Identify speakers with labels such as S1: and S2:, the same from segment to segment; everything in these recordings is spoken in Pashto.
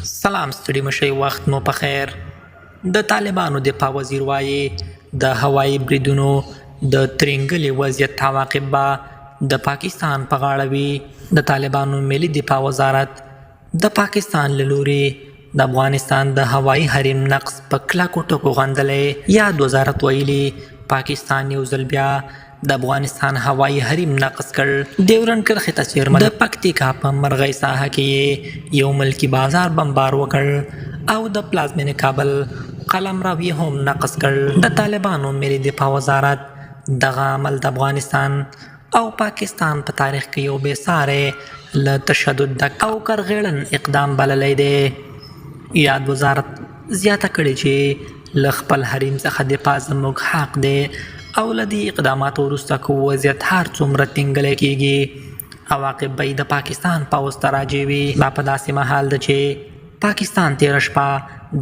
S1: سلام ستړي مشئ وخت مو په خیر. د طالبانو دفاع وزیر وایي د هوایي بریدونو د ترینګلې وضعیت عواقب به د پاکستان په غاړه وي. د طالبانو ملي دفاع وزارت د پاکستان له لوري د افغانستان د هوایي حریم نقض په کلکو ټکو غندلی. یاد وزارت ویلي پاکستان یو ځل بیا د افغانستان هوایي حریم نقض کړ. ډیورنډ کرښې ته څیرمه د پکتیکا په مرغۍ ساحه کې یو ملکي بازار بمبار وکړ او د پلازمینې کابل قلمرو یې هم نقض کړ. د طالبانو ملي دفاع وزارت دغه عمل د افغانستان او پاکستان په تاریخ کې یو بېساری له تشدد ډک او کرغېړن اقدام بللی دی. یاد وزارت زیاته کړې چې له خپل حریم څخه دفاع زموږ حق دی او له دې اقداماتو وروسته که وضعیت هر څومره ټینګلی کېږي عواقب به د پاکستان پوځ ته راجع وي. دا په داسې مهال ده چې پاکستان تېره شپه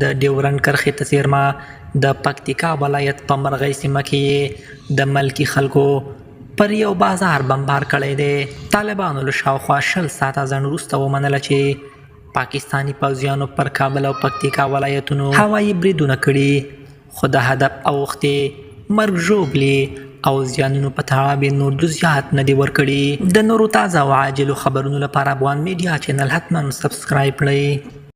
S1: د ډیورنډ کرښې ته څیرمه د پکتیکا ولایت په مرغۍ سیمه کې د ملکي خلکو پر یو بازار بمبار کړی دی. طالبانو له شاوخوا 20 ساعته ځنډ وروسته ومنله چې پاکستاني پوځیانو پر کابل او پکتیکا ولایتونو هوایي بریدونه کړي، خو د هدف اوښتې مرګ ژوبلې او زیانونو په تړاو یې نور جزیات نه دي ورکړي. د نورو تازه او عاجلو خبرونو لپاره افغان میډیا چینل حتما سبسکرایب کړئ.